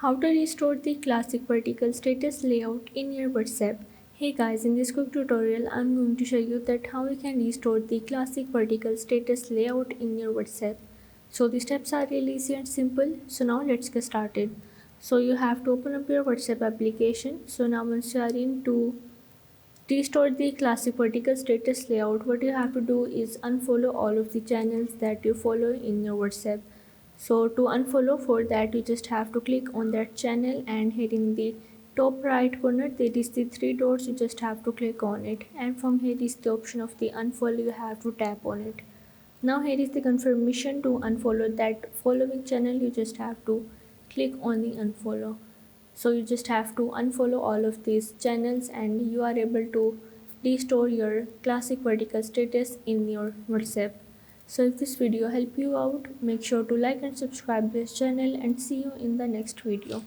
How to restore the classic vertical status layout in your WhatsApp. Hey guys, in this quick tutorial I'm going to show you that how you can restore the classic vertical status layout in your WhatsApp. So the steps are really easy and simple. So now let's get started. So you have to open up your WhatsApp application. So now once you are in to restore the classic vertical status layout, what you have to do is unfollow all of the channels that you follow in your WhatsApp. So to unfollow, for that you just have to click on that channel, and here in the top right corner there is the three dots. You just have to click on it, and from here is the option of the unfollow. You have to tap on it. Now here is the confirmation to unfollow that following channel. You just have to click on the unfollow. So you just have to unfollow all of these channels and you are able to restore your classic vertical status in your WhatsApp. So if this video helped you out, make sure to like and subscribe this channel, and see you in the next video.